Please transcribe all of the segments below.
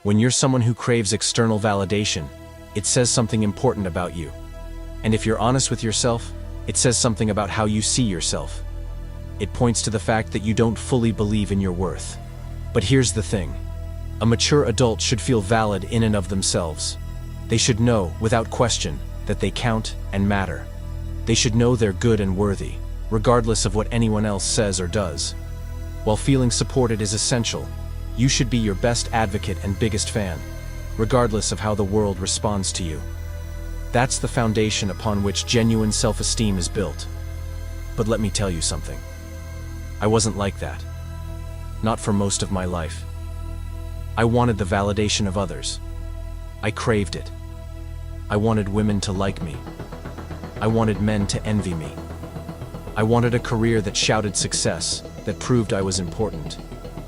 When you're someone who craves external validation, it says something important about you. And if you're honest with yourself, it says something about how you see yourself. It points to the fact that you don't fully believe in your worth. But here's the thing. A mature adult should feel valid in and of themselves. They should know, without question, that they count and matter. They should know they're good and worthy, regardless of what anyone else says or does. While feeling supported is essential, you should be your best advocate and biggest fan, regardless of how the world responds to you. That's the foundation upon which genuine self-esteem is built. But let me tell you something. I wasn't like that. Not for most of my life. I wanted the validation of others. I craved it. I wanted women to like me. I wanted men to envy me. I wanted a career that shouted success, that proved I was important.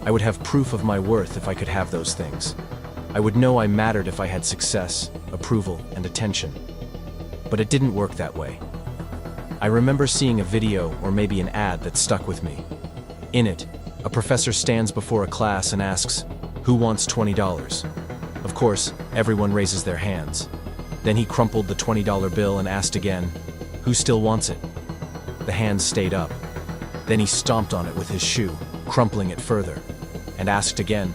I would have proof of my worth if I could have those things. I would know I mattered if I had success, approval, and attention. But it didn't work that way. I remember seeing a video or maybe an ad that stuck with me. In it, a professor stands before a class and asks, "Who wants $20? Of course, everyone raises their hands. Then he crumpled the $20 bill and asked again, "Who still wants it?" The hands stayed up. Then he stomped on it with his shoe, crumpling it further, and asked again,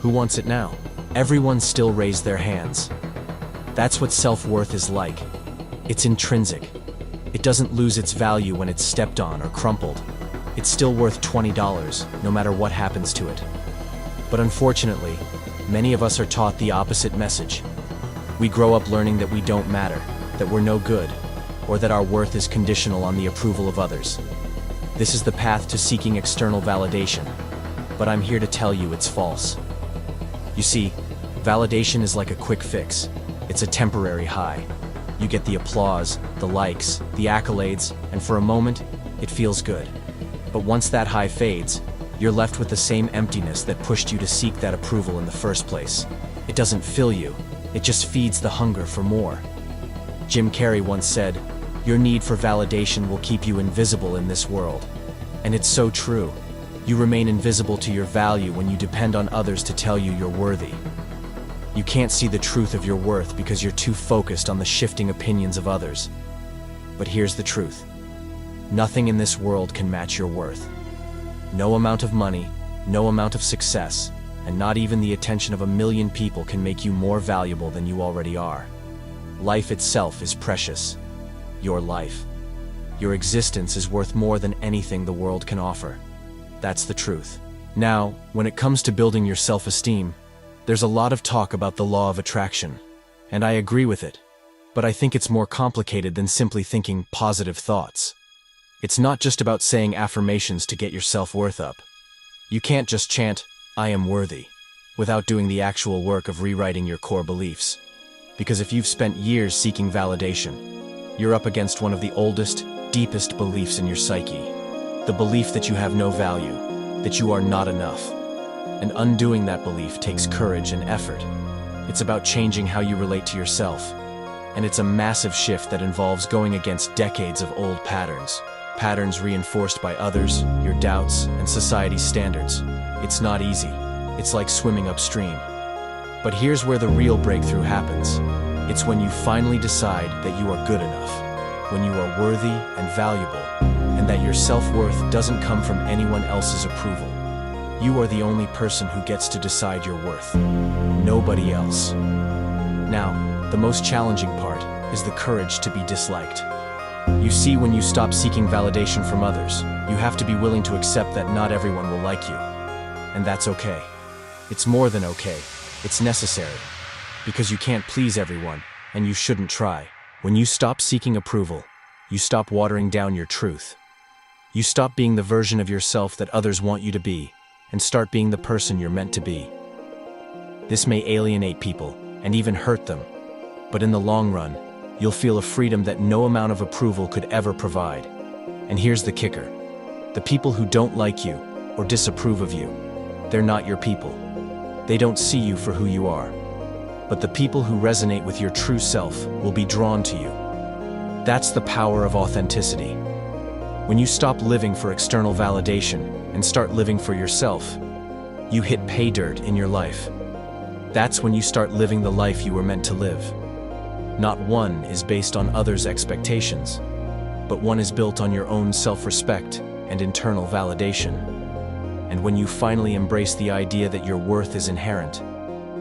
"Who wants it now?" Everyone still raised their hands. That's what self-worth is like. It's intrinsic. It doesn't lose its value when it's stepped on or crumpled. It's still worth $20, no matter what happens to it. But unfortunately, many of us are taught the opposite message. We grow up learning that we don't matter, that we're no good, or that our worth is conditional on the approval of others. This is the path to seeking external validation, but I'm here to tell you it's false. You see, validation is like a quick fix. It's a temporary high. You get the applause, the likes, the accolades, and for a moment, it feels good. But once that high fades, you're left with the same emptiness that pushed you to seek that approval in the first place. It doesn't fill you, it just feeds the hunger for more. Jim Carrey once said, "Your need for validation will keep you invisible in this world." And it's so true. You remain invisible to your value when you depend on others to tell you you're worthy. You can't see the truth of your worth because you're too focused on the shifting opinions of others. But here's the truth. Nothing in this world can match your worth. No amount of money, no amount of success, and not even the attention of 1,000,000 people can make you more valuable than you already are. Life itself is precious. Your life. Your existence is worth more than anything the world can offer. That's the truth. Now, when it comes to building your self-esteem, there's a lot of talk about the law of attraction, and I agree with it. But I think it's more complicated than simply thinking positive thoughts. It's not just about saying affirmations to get your self-worth up. You can't just chant, "I am worthy," without doing the actual work of rewriting your core beliefs. Because if you've spent years seeking validation, you're up against one of the oldest, deepest beliefs in your psyche. The belief that you have no value, that you are not enough. And undoing that belief takes courage and effort. It's about changing how you relate to yourself. And it's a massive shift that involves going against decades of old patterns. Patterns reinforced by others, your doubts, and society's standards. It's not easy. It's like swimming upstream. But here's where the real breakthrough happens. It's when you finally decide that you are good enough, when you are worthy and valuable, and that your self-worth doesn't come from anyone else's approval. You are the only person who gets to decide your worth. Nobody else. Now, the most challenging part is the courage to be disliked. You see, when you stop seeking validation from others, you have to be willing to accept that not everyone will like you. And that's okay. It's more than okay. It's necessary. Because you can't please everyone, and you shouldn't try. When you stop seeking approval, you stop watering down your truth. You stop being the version of yourself that others want you to be, and start being the person you're meant to be. This may alienate people, and even hurt them. But in the long run, you'll feel a freedom that no amount of approval could ever provide. And here's the kicker. The people who don't like you, or disapprove of you, they're not your people. They don't see you for who you are. But the people who resonate with your true self will be drawn to you. That's the power of authenticity. When you stop living for external validation and start living for yourself, you hit pay dirt in your life. That's when you start living the life you were meant to live. Not one is based on others' expectations, but one is built on your own self-respect and internal validation. And when you finally embrace the idea that your worth is inherent,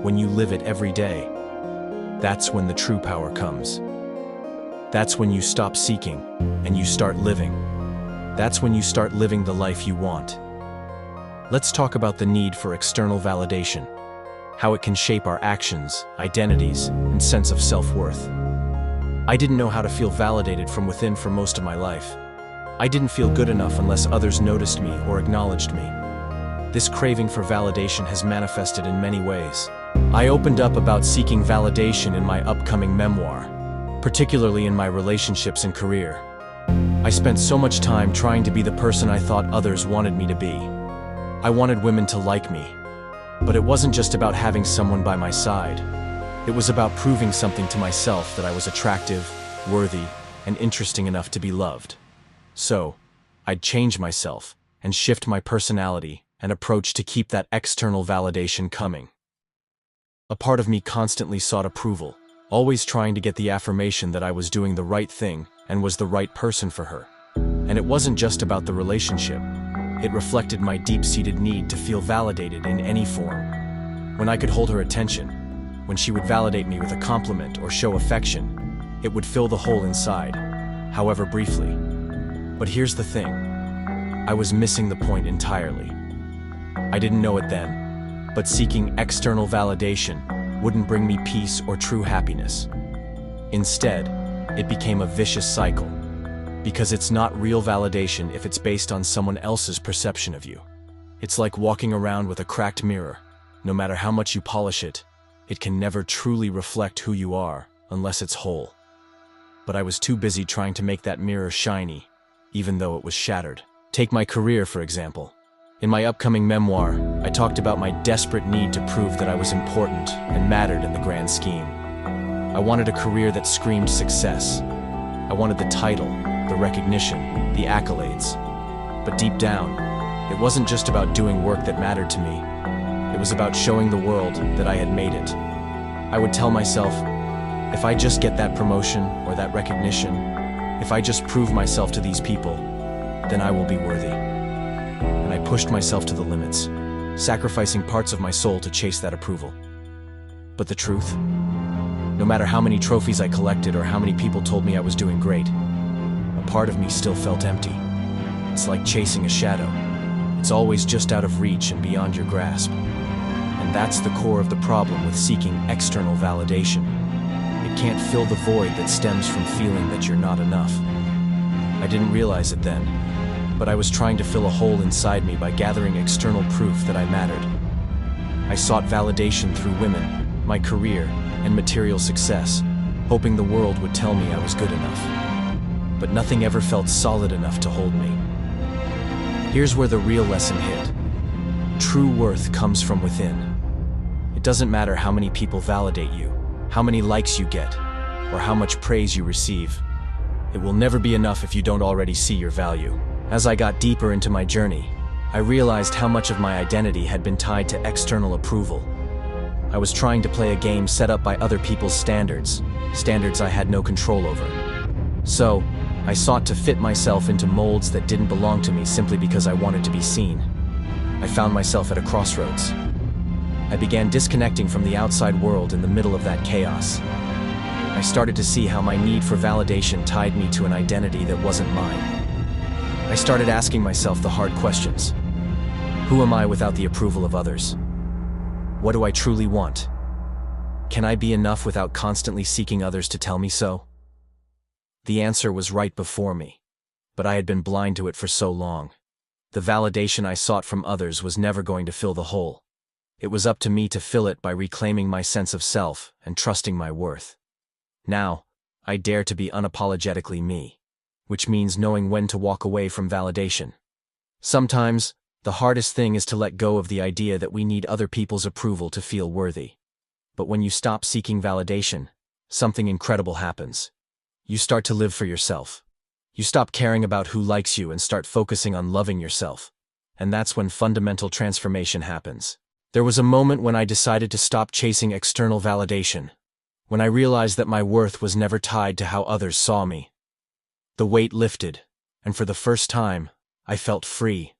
when you live it every day, that's when the true power comes. That's when you stop seeking and you start living. That's when you start living the life you want. Let's talk about the need for external validation, how it can shape our actions, identities, and sense of self-worth. I didn't know how to feel validated from within for most of my life. I didn't feel good enough unless others noticed me or acknowledged me. This craving for validation has manifested in many ways. I opened up about seeking validation in my upcoming memoir, particularly in my relationships and career. I spent so much time trying to be the person I thought others wanted me to be. I wanted women to like me. But it wasn't just about having someone by my side. It was about proving something to myself that I was attractive, worthy, and interesting enough to be loved. So, I'd change myself and shift my personality and approach to keep that external validation coming. A part of me constantly sought approval, always trying to get the affirmation that I was doing the right thing and was the right person for her. And it wasn't just about the relationship. It reflected my deep-seated need to feel validated in any form. When I could hold her attention, when she would validate me with a compliment or show affection, it would fill the hole inside, however briefly. But here's the thing. I was missing the point entirely. I didn't know it then, but seeking external validation wouldn't bring me peace or true happiness. Instead, it became a vicious cycle. Because it's not real validation if it's based on someone else's perception of you. It's like walking around with a cracked mirror. No matter how much you polish it, it can never truly reflect who you are unless it's whole. But I was too busy trying to make that mirror shiny, even though it was shattered. Take my career, for example. In my upcoming memoir, I talked about my desperate need to prove that I was important and mattered in the grand scheme. I wanted a career that screamed success. I wanted the title, the recognition, the accolades. But deep down, it wasn't just about doing work that mattered to me. It was about showing the world that I had made it. I would tell myself, if I just get that promotion or that recognition, if I just prove myself to these people, then I will be worthy. And I pushed myself to the limits, sacrificing parts of my soul to chase that approval. But the truth? No matter how many trophies I collected or how many people told me I was doing great, part of me still felt empty. It's like chasing a shadow. It's always just out of reach and beyond your grasp. And that's the core of the problem with seeking external validation. It can't fill the void that stems from feeling that you're not enough. I didn't realize it then, but I was trying to fill a hole inside me by gathering external proof that I mattered. I sought validation through women, my career, and material success, hoping the world would tell me I was good enough. But nothing ever felt solid enough to hold me. Here's where the real lesson hit. True worth comes from within. It doesn't matter how many people validate you, how many likes you get, or how much praise you receive. It will never be enough if you don't already see your value. As I got deeper into my journey, I realized how much of my identity had been tied to external approval. I was trying to play a game set up by other people's standards I had no control over. So, I sought to fit myself into molds that didn't belong to me simply because I wanted to be seen. I found myself at a crossroads. I began disconnecting from the outside world in the middle of that chaos. I started to see how my need for validation tied me to an identity that wasn't mine. I started asking myself the hard questions. Who am I without the approval of others? What do I truly want? Can I be enough without constantly seeking others to tell me so? The answer was right before me, but I had been blind to it for so long. The validation I sought from others was never going to fill the hole. It was up to me to fill it by reclaiming my sense of self and trusting my worth. Now, I dare to be unapologetically me, which means knowing when to walk away from validation. Sometimes, the hardest thing is to let go of the idea that we need other people's approval to feel worthy. But when you stop seeking validation, something incredible happens. You start to live for yourself. You stop caring about who likes you and start focusing on loving yourself. And that's when fundamental transformation happens. There was a moment when I decided to stop chasing external validation, when I realized that my worth was never tied to how others saw me. The weight lifted, and for the first time, I felt free.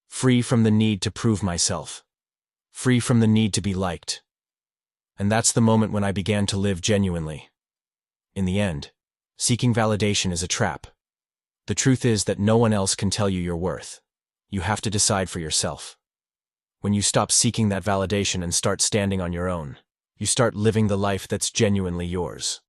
Free from the need to prove myself. Free from the need to be liked. And that's the moment when I began to live genuinely. In the end, seeking validation is a trap. The truth is that no one else can tell you your worth. You have to decide for yourself. When you stop seeking that validation and start standing on your own, you start living the life that's genuinely yours.